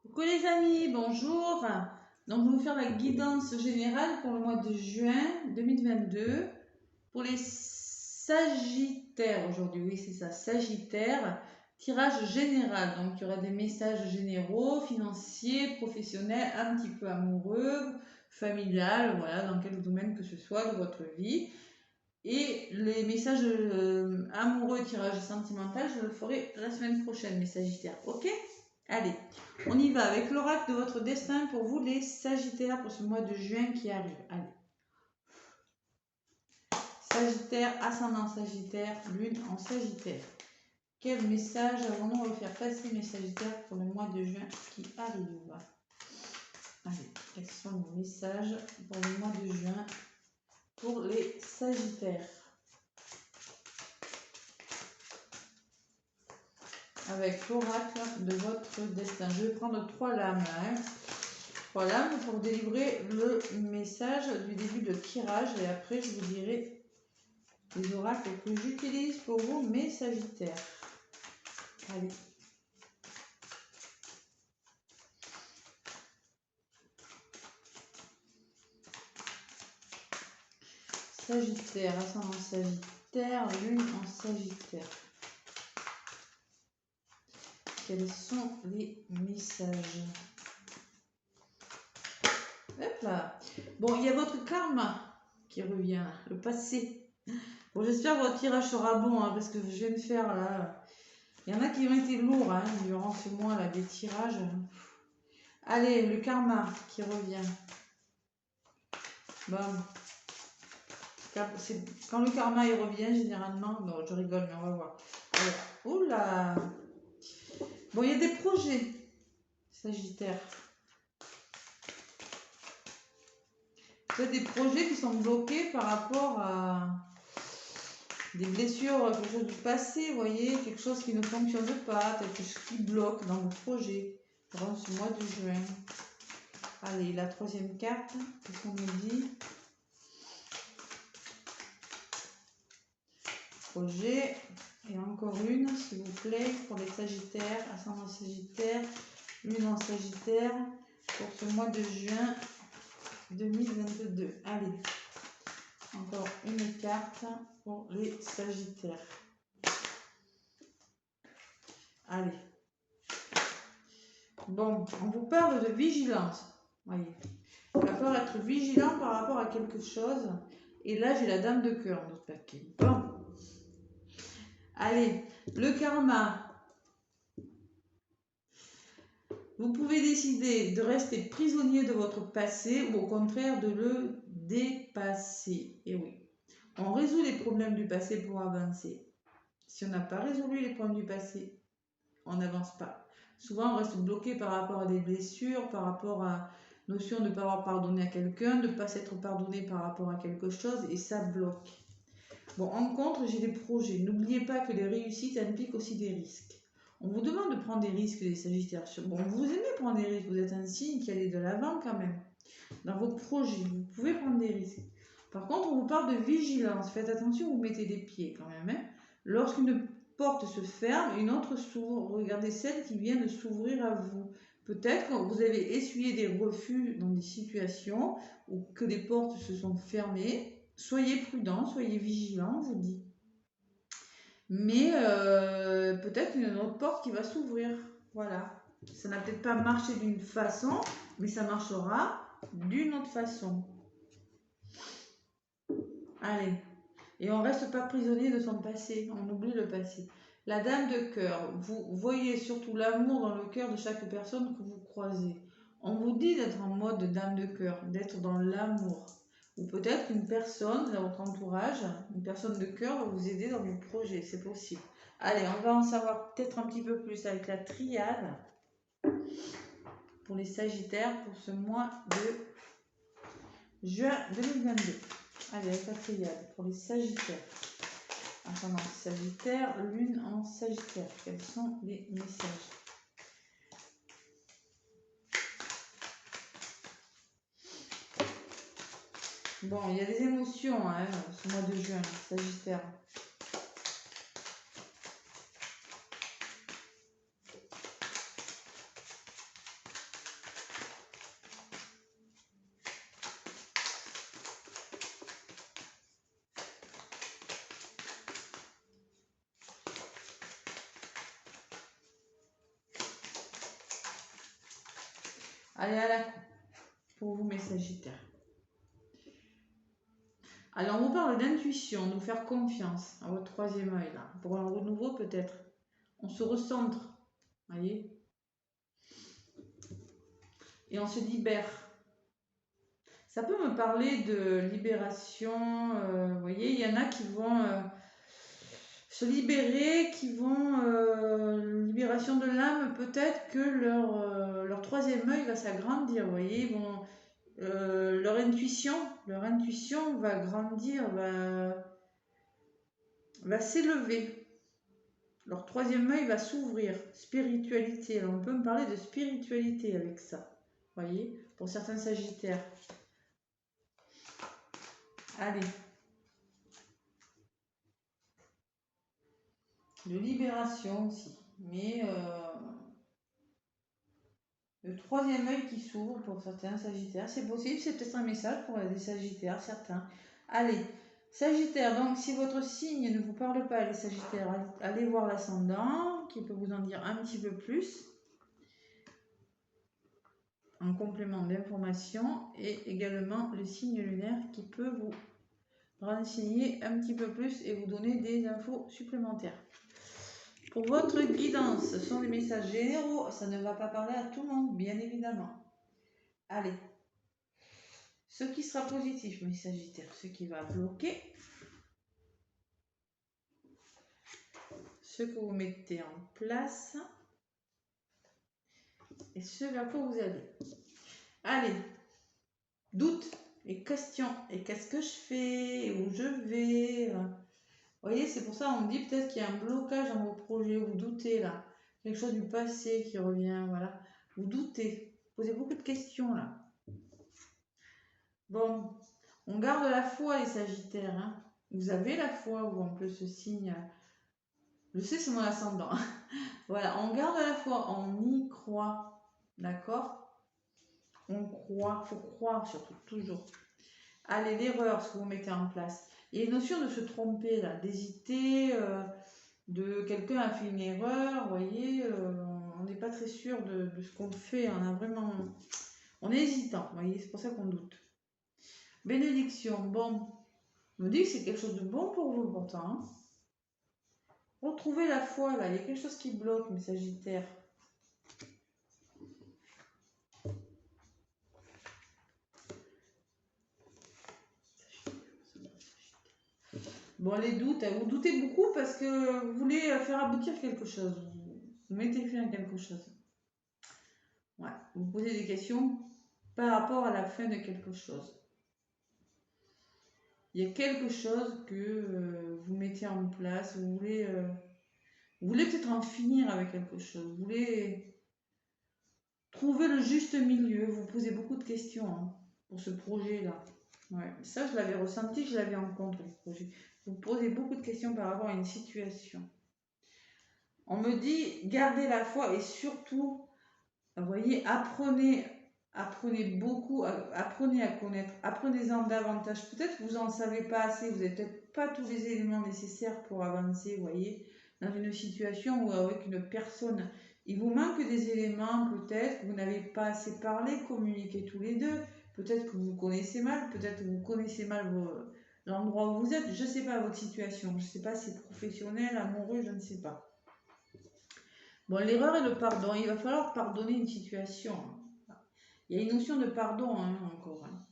Coucou les amis, bonjour. Donc, je vais vous faire la guidance générale pour le mois de juin 2022 pour les Sagittaires aujourd'hui. Oui, c'est ça, Sagittaire. Tirage général. Donc, il y aura des messages généraux, financiers, professionnels, un petit peu amoureux, familial, voilà, dans quel domaine que ce soit de votre vie. Et les messages amoureux, tirage sentimental, je le ferai la semaine prochaine, mes Sagittaires. Ok? Allez, on y va avec l'oracle de votre destin pour vous, les Sagittaires, pour ce mois de juin qui arrive. Allez. Sagittaire, ascendant Sagittaire, lune en Sagittaire. Quel message allons-nous vous faire passer, mes Sagittaires, pour le mois de juin qui arrive? Allez, quels sont les messages pour le mois de juin pour les Sagittaires? Avec l'oracle de votre destin. Je vais prendre 3 lames là. 3 lames pour délivrer le message du début de tirage et après je vous dirai les oracles que j'utilise pour vous, mes Sagittaires. Allez. Sagittaire, ascendant Sagittaire, lune en Sagittaire. Quels sont les messages? Hop là. Bon, il y a votre karma qui revient, le passé. Bon, j'espère que votre tirage sera bon, hein, parce que je viens de faire là. Il y en a qui ont été lourds hein, durant ce mois là, des tirages. Allez, le karma qui revient. Bon. Quand le karma il revient, généralement. Non, je rigole, mais on va voir. Alors, oula. Bon, il y a des projets, Sagittaire. Vous avez des projets qui sont bloqués par rapport à des blessures, quelque chose du passé, vous voyez, quelque chose qui ne fonctionne pas, quelque chose qui bloque dans vos projets pendant ce mois de juin. Allez, la troisième carte, qu'est-ce qu'on nous dit? Projet, et encore une, s'il vous plaît, pour les Sagittaires, ascendant Sagittaire, lune en Sagittaire, pour ce mois de juin 2022. Allez, encore une carte pour les Sagittaires. Allez. Bon, on vous parle de vigilance. Voyez. Il va falloir être vigilant par rapport à quelque chose. Et là, j'ai la dame de cœur, notre paquet. Bon. Allez, le karma. Vous pouvez décider de rester prisonnier de votre passé ou au contraire de le dépasser. Et oui, on résout les problèmes du passé pour avancer. Si on n'a pas résolu les problèmes du passé, on n'avance pas. Souvent, on reste bloqué par rapport à des blessures, par rapport à la notion de ne pas avoir pardonné à quelqu'un, de ne pas s'être pardonné par rapport à quelque chose, et ça bloque. Bon, en contre, j'ai des projets. N'oubliez pas que les réussites impliquent aussi des risques. On vous demande de prendre des risques, les Sagittaires. Bon, vous aimez prendre des risques, vous êtes un signe qui allait de l'avant quand même. Dans vos projets, vous pouvez prendre des risques. Par contre, on vous parle de vigilance. Faites attention, vous mettez des pieds quand même. Hein. Lorsqu'une porte se ferme, une autre s'ouvre. Regardez celle qui vient de s'ouvrir à vous. Peut-être que vous avez essuyé des refus dans des situations où que des portes se sont fermées. Soyez prudent, soyez vigilant, je vous dis. Mais peut-être une autre porte qui va s'ouvrir. Voilà. Ça n'a peut-être pas marché d'une façon, mais ça marchera d'une autre façon. Allez. Et on ne reste pas prisonnier de son passé. On oublie le passé. La dame de cœur. Vous voyez surtout l'amour dans le cœur de chaque personne que vous croisez. On vous dit d'être en mode dame de cœur, d'être dans l'amour. Ou peut-être une personne dans votre entourage, une personne de cœur va vous aider dans vos projets, c'est possible. Allez, on va en savoir peut-être un petit peu plus avec la triade pour les Sagittaires pour ce mois de juin 2022. Allez, avec la triade pour les Sagittaires. Ascendant Sagittaire, lune en Sagittaire. Quels sont les messages? Bon, il y a des émotions hein, ce mois de juin, Sagittaire. Allez, à la coupe pour vous, mes Sagittaires. Alors, on vous parle d'intuition, de vous faire confiance à votre troisième œil, là. Pour un renouveau, peut-être. On se recentre, voyez, et on se libère. Ça peut me parler de libération, vous voyez, il y en a qui vont se libérer, qui vont, libération de l'âme, peut-être que leur troisième œil va s'agrandir, vous voyez, ils vont, leur intuition va grandir, va s'élever. Leur troisième œil va s'ouvrir. Spiritualité. Alors on peut me parler de spiritualité avec ça. Voyez, pour certains Sagittaires. Allez. De libération aussi. Mais le troisième œil qui s'ouvre pour certains Sagittaires. C'est possible, c'est peut-être un message pour des Sagittaires, certains. Allez. Sagittaire, donc si votre signe ne vous parle pas, les Sagittaires, allez voir l'ascendant qui peut vous en dire un petit peu plus en complément d'information, et également le signe lunaire qui peut vous renseigner un petit peu plus et vous donner des infos supplémentaires. Pour votre guidance, ce sont des messages généraux, ça ne va pas parler à tout le monde, bien évidemment. Allez, ce qui sera positif, mes Sagittaires, ce qui va bloquer, ce que vous mettez en place et ce vers quoi vous allez. Allez, doute et questions. Et qu'est-ce que je fais? Où je vais? Vous voyez, c'est pour ça on me dit peut-être qu'il y a un blocage dans vos projets, vous doutez là. Quelque chose du passé qui revient, voilà. Vous doutez, posez beaucoup de questions là. Bon, on garde la foi les Sagittaires. Hein. Vous avez la foi, vous, en plus ce signe. Je sais, c'est mon ascendant. Voilà, on garde la foi, on y croit. D'accord? On croit, il faut croire surtout, toujours. Allez, l'erreur, ce que vous mettez en place. Il y a une notion de se tromper, là, d'hésiter, de quelqu'un a fait une erreur, vous voyez, on n'est pas très sûr de ce qu'on fait, on est hésitant, vous voyez, c'est pour ça qu'on doute. Bénédiction, bon, on me dit que c'est quelque chose de bon pour vous pourtant. Hein. Retrouvez la foi, là, il y a quelque chose qui bloque, mes Sagittaires. Bon, les doutes, vous doutez beaucoup parce que vous voulez faire aboutir quelque chose. Vous mettez fin à quelque chose. Ouais, vous posez des questions par rapport à la fin de quelque chose. Il y a quelque chose que vous mettez en place, vous voulez peut-être en finir avec quelque chose, vous voulez trouver le juste milieu, vous posez beaucoup de questions hein, pour ce projet-là. Ouais, ça, je l'avais ressenti, je l'avais en compte, le projet. Vous posez beaucoup de questions par rapport à une situation. On me dit, gardez la foi et surtout, vous voyez, apprenez beaucoup, apprenez à connaître, apprenez-en davantage. Peut-être que vous n'en savez pas assez, vous n'avez peut-être pas tous les éléments nécessaires pour avancer, vous voyez, dans une situation ou avec une personne. Il vous manque des éléments, peut-être que vous n'avez pas assez parlé, communiqué tous les deux. Peut-être que vous connaissez mal, peut-être que vous connaissez mal l'endroit où vous êtes. Je ne sais pas votre situation, je ne sais pas si c'est professionnel, amoureux, je ne sais pas. Bon, l'erreur et le pardon, il va falloir pardonner une situation. Il y a une notion de pardon hein, encore. Hein.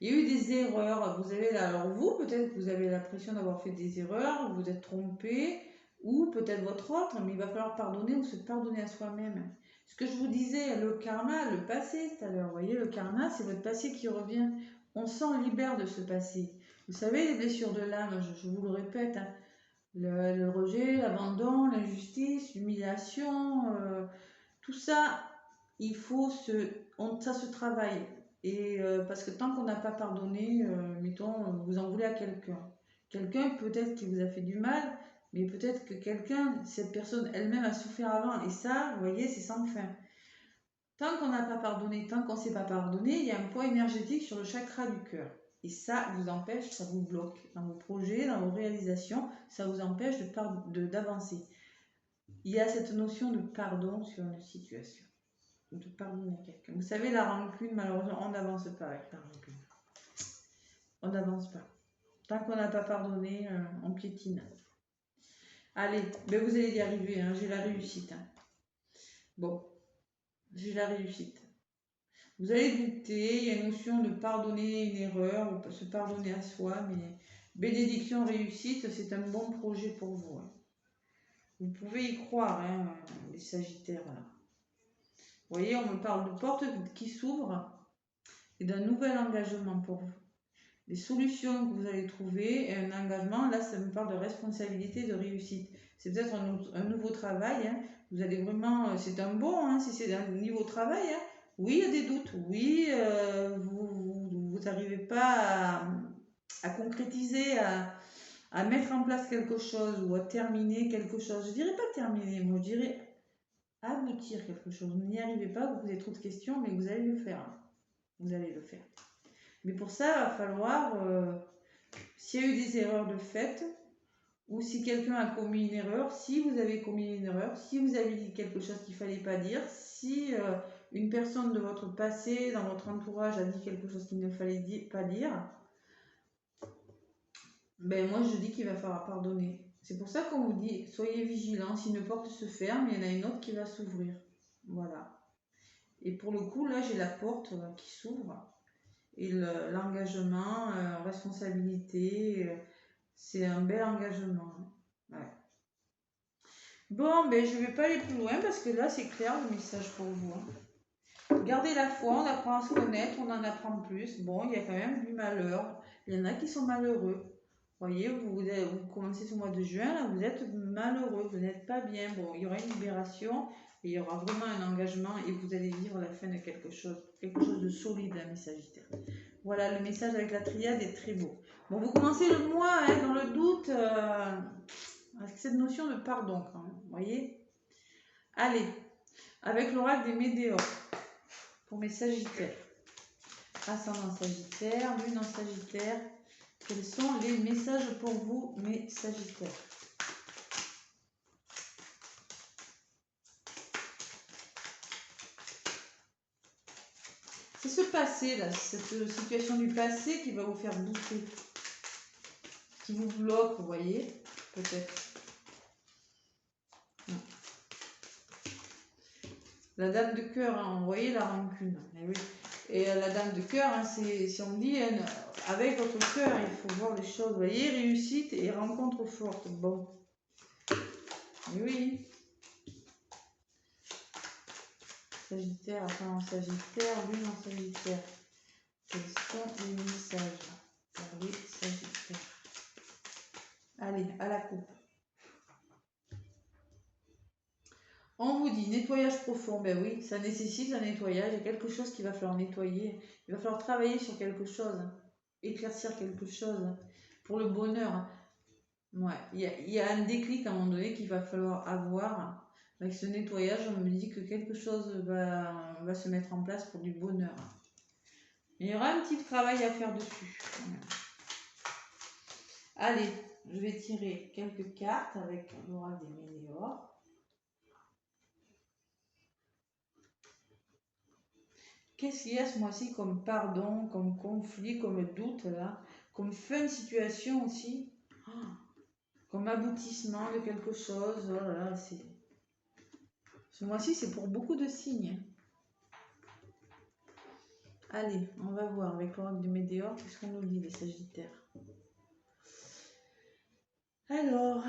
Il y a eu des erreurs. Vous avez alors vous, peut-être que vous avez l'impression d'avoir fait des erreurs, vous vous êtes trompé, ou peut-être votre autre, mais il va falloir pardonner ou se pardonner à soi-même. Ce que je vous disais, le karma, le passé tout à l'heure, vous voyez, le karma, c'est votre passé qui revient. On s'en libère de ce passé. Vous savez, les blessures de l'âme, je vous le répète, hein, le rejet, l'abandon, l'injustice, l'humiliation, tout ça, il faut ça se travaille. Et parce que tant qu'on n'a pas pardonné, mettons, vous en voulez à quelqu'un. Quelqu'un peut-être qui vous a fait du mal, mais peut-être que cette personne elle-même a souffert avant. Et ça, vous voyez, c'est sans fin. Tant qu'on n'a pas pardonné, tant qu'on ne s'est pas pardonné, il y a un poids énergétique sur le chakra du cœur. Et ça vous empêche, ça vous bloque dans vos projets, dans vos réalisations, ça vous empêche d'avancer. Il y a cette notion de pardon sur une situation. de pardonner quelqu'un. Vous savez, la rancune, malheureusement, on n'avance pas avec la rancune. On n'avance pas. Tant qu'on n'a pas pardonné, on piétine. Allez, ben vous allez y arriver, hein, j'ai la réussite. Hein. Bon, j'ai la réussite. Vous allez douter, il y a une notion de pardonner une erreur, ou se pardonner à soi, mais bénédiction, réussite, c'est un bon projet pour vous. Hein. Vous pouvez y croire, hein, les Sagittaires. Là. Vous voyez, on me parle de portes qui s'ouvrent et d'un nouvel engagement pour vous. Les solutions que vous allez trouver et un engagement, là, ça me parle de responsabilité, de réussite. C'est peut-être un nouveau travail. Hein. Vous allez vraiment, c'est un bon, hein, si c'est un niveau travail. Hein. Oui, il y a des doutes. Oui, vous n'arrivez pas à concrétiser, à mettre en place quelque chose ou à terminer quelque chose. Je dirais pas terminer, moi, je dirais aboutir quelque chose. Vous n'y arrivez pas, vous posez trop de questions, mais vous allez le faire. Hein. Vous allez le faire. Mais pour ça, il va falloir, s'il y a eu des erreurs de fait, ou si quelqu'un a commis une erreur, si vous avez commis une erreur, si vous avez dit quelque chose qu'il ne fallait pas dire, si une personne de votre passé, dans votre entourage, a dit quelque chose qu'il ne fallait pas dire, ben moi je dis qu'il va falloir pardonner. C'est pour ça qu'on vous dit, soyez vigilants, si une porte se ferme, il y en a une autre qui va s'ouvrir. Voilà. Et pour le coup, là, j'ai la porte qui s'ouvre. Et l'engagement, responsabilité, c'est un bel engagement. Ouais. Bon, ben je vais pas aller plus loin parce que là, c'est clair le message pour vous. Hein. Gardez la foi, on apprend à se connaître, on en apprend plus. Bon, il y a quand même du malheur. Il y en a qui sont malheureux. Vous voyez, vous commencez ce mois de juin, là, vous êtes malheureux, vous n'êtes pas bien. Bon, il y aura une libération, et il y aura vraiment un engagement, et vous allez vivre la fin de quelque chose de solide, mes Sagittaires. Voilà, le message avec la triade est très beau. Bon, vous commencez le mois hein, dans le doute, avec cette notion de pardon, quand même, vous voyez. Allez, avec l'oracle des Médéors, pour mes Sagittaires. Ascendant Sagittaire, Lune en Sagittaire. Quels sont les messages pour vous, mes Sagittaires? C'est ce passé, là, cette situation du passé qui va vous faire douter, qui vous bloque, vous voyez, peut-être. La dame de cœur, hein, vous voyez la rancune. Eh oui. Et la dame de cœur, hein, si on dit, avec votre cœur, il faut voir les choses. Vous voyez, réussite et rencontre forte. Bon. Eh oui. Sagittaire, ascendant Sagittaire, Lune en Sagittaire. Quels sont les messages pour les Sagittaires? Allez, à la coupe. On vous dit nettoyage profond, ben oui, ça nécessite un nettoyage, il y a quelque chose qu'il va falloir nettoyer, il va falloir travailler sur quelque chose, éclaircir quelque chose pour le bonheur. Ouais, il y a un déclic à un moment donné qu'il va falloir avoir. Avec ce nettoyage, on me dit que quelque chose va se mettre en place pour du bonheur. Il y aura un petit travail à faire dessus. Allez, je vais tirer quelques cartes avec l'oracle des Médéors. Qu'est-ce qu'il y a ce mois-ci comme pardon, comme conflit, comme doute, là, comme fin de situation aussi, comme aboutissement de quelque chose. Oh là là, ce mois-ci, c'est pour beaucoup de signes. Allez, on va voir avec l'oracle du Médéor, qu'est-ce qu'on nous dit, les Sagittaires. Alors...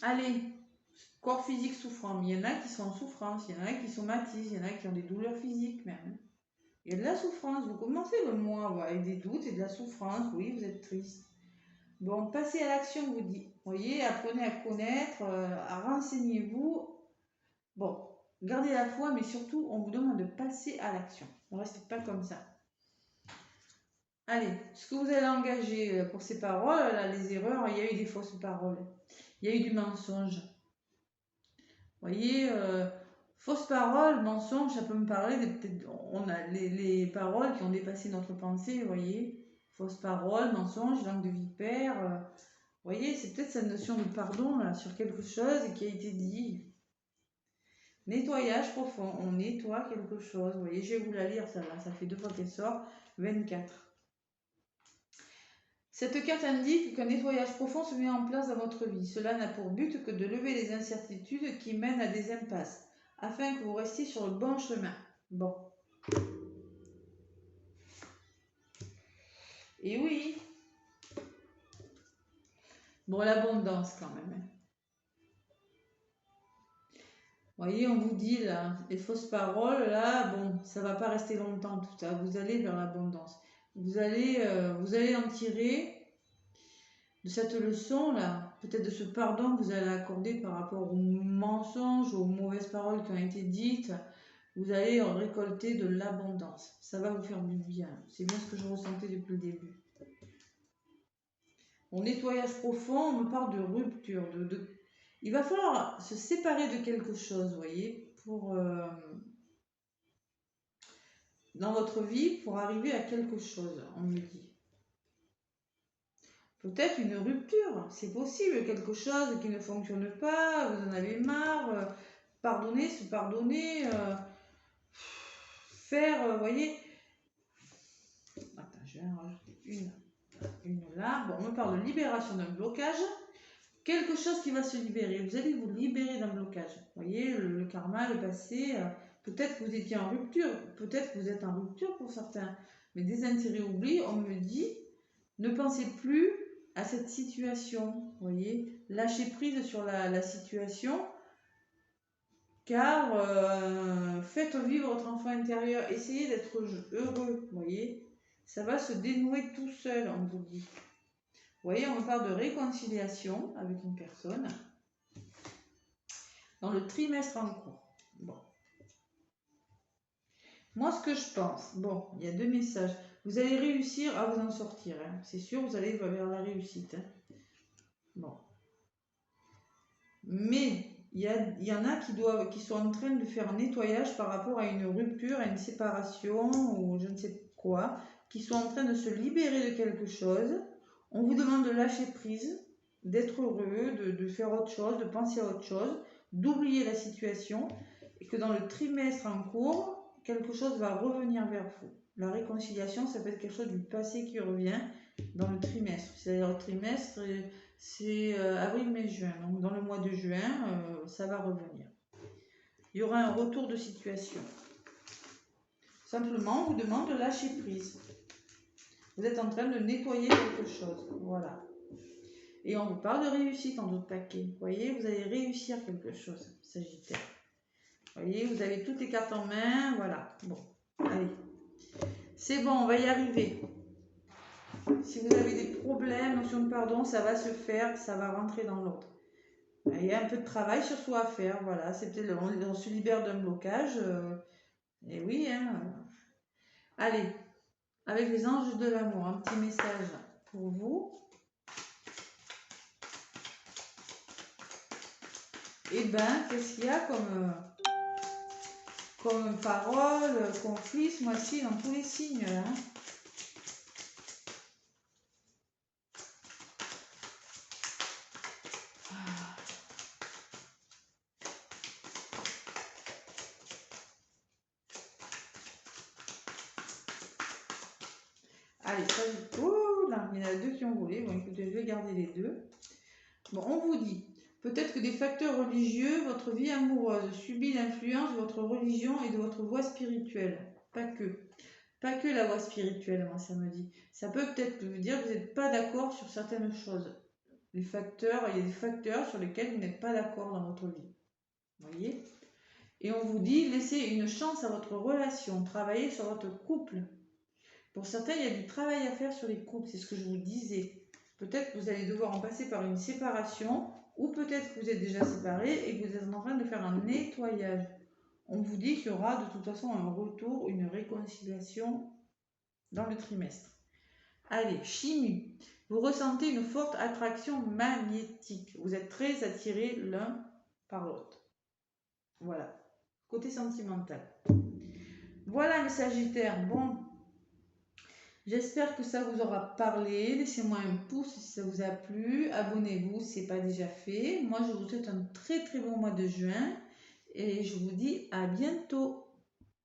Allez, corps physique souffrant. Il y en a qui sont en souffrance, il y en a qui somatisent, il y en a qui ont des douleurs physiques même. Il y a de la souffrance. Vous commencez le mois avec des doutes et de la souffrance. Oui, vous êtes triste. Bon, passez à l'action, vous dit. Vous voyez, apprenez à connaître, renseignez-vous. Bon, gardez la foi, mais surtout, on vous demande de passer à l'action. Ne restez pas comme ça. Allez, ce que vous allez engager pour ces paroles, là, les erreurs, il y a eu des fausses paroles. Il y a eu du mensonge. Vous voyez, fausses paroles, mensonges, ça peut me parler, on a les paroles qui ont dépassé notre pensée, vous voyez. Fausse parole, mensonge, langue de vipère. Vous voyez, c'est peut-être cette notion de pardon là, sur quelque chose qui a été dit. Nettoyage profond, on nettoie quelque chose. Vous voyez, je vais vous la lire celle-là, ça fait 2 fois qu'elle sort. 24. Cette carte indique qu'un nettoyage profond se met en place dans votre vie. Cela n'a pour but que de lever les incertitudes qui mènent à des impasses, afin que vous restiez sur le bon chemin. Bon. Et oui. Bon, l'abondance quand même. Vous voyez, on vous dit là, les fausses paroles, là, bon, ça va pas rester longtemps tout ça. Vous allez vers l'abondance. Vous allez en tirer de cette leçon là, peut-être de ce pardon que vous allez accorder par rapport aux mensonges, aux mauvaises paroles qui ont été dites. Vous allez en récolter de l'abondance. Ça va vous faire du bien. C'est bien ce que je ressentais depuis le début. Mon nettoyage profond, on me parle de rupture. Il va falloir se séparer de quelque chose, vous voyez, dans votre vie, pour arriver à quelque chose, on me dit. Peut-être une rupture, c'est possible, quelque chose qui ne fonctionne pas, vous en avez marre, pardonner, se pardonner, faire, vous voyez. Attends, je vais en rajouter une là. Bon, on me parle de libération d'un blocage, quelque chose qui va se libérer. Vous allez vous libérer d'un blocage. Vous voyez, le karma, le passé, peut-être que vous étiez en rupture, peut-être que vous êtes en rupture pour certains, mais des intérêts oubliés, on me dit, ne pensez plus à cette situation, vous voyez, lâchez prise sur la situation, car faites vivre votre enfant intérieur, essayez d'être heureux, vous voyez, ça va se dénouer tout seul, on vous dit. Vous voyez, on parle de réconciliation avec une personne dans le trimestre en cours. Bon. Moi, ce que je pense, bon, il y a 2 messages. Vous allez réussir à vous en sortir, hein. C'est sûr, vous allez vers la réussite. Hein. Bon. Mais il y en a qui sont en train de faire un nettoyage par rapport à une rupture, à une séparation ou je ne sais quoi, qui sont en train de se libérer de quelque chose. On vous demande de lâcher prise, d'être heureux, de faire autre chose, de penser à autre chose, d'oublier la situation et que dans le trimestre en cours, quelque chose va revenir vers vous. La réconciliation, ça peut être quelque chose du passé qui revient dans le trimestre. C'est-à-dire le trimestre, c'est avril, mai, juin. Donc dans le mois de juin, ça va revenir. Il y aura un retour de situation. Simplement, on vous demande de lâcher prise. Vous êtes en train de nettoyer quelque chose. Voilà. Et on vous parle de réussite en d'autres paquets. Vous voyez, vous allez réussir quelque chose, Sagittaire. Vous voyez, vous avez toutes les cartes en main. Voilà. Bon, allez. C'est bon, on va y arriver. Si vous avez des problèmes, notion de pardon, ça va se faire, ça va rentrer dans l'autre. Il y a un peu de travail sur soi à faire, voilà. C'est peut-être on se libère d'un blocage. Et oui, hein. Allez, avec les anges de l'amour, un petit message pour vous. Et ben, qu'est-ce qu'il y a comme parole, conflit ce mois-ci dans tous les signes là. Allez, ça, oh là, il y en a 2 qui ont volé. Bon, écoutez, je vais garder les 2. Bon, on vous dit, peut-être que des facteurs religieux, votre vie amoureuse subit l'influence de votre religion et de votre voie spirituelle. Pas que. Pas que la voie spirituelle, moi, ça me dit. Ça peut peut-être vous dire que vous n'êtes pas d'accord sur certaines choses. Les facteurs, il y a des facteurs sur lesquels vous n'êtes pas d'accord dans votre vie. Vous voyez ? Et on vous dit, laissez une chance à votre relation, travaillez sur votre couple. Pour certains, il y a du travail à faire sur les couples, c'est ce que je vous disais. Peut-être que vous allez devoir en passer par une séparation, ou peut-être que vous êtes déjà séparés et que vous êtes en train de faire un nettoyage. On vous dit qu'il y aura de toute façon un retour, une réconciliation dans le trimestre. Allez, chimie. Vous ressentez une forte attraction magnétique. Vous êtes très attirés l'un par l'autre. Voilà. Côté sentimental. Voilà mes Sagittaires. Bon. J'espère que ça vous aura parlé. Laissez-moi un pouce si ça vous a plu. Abonnez-vous si ce n'est pas déjà fait. Moi, je vous souhaite un très très bon mois de juin et je vous dis à bientôt.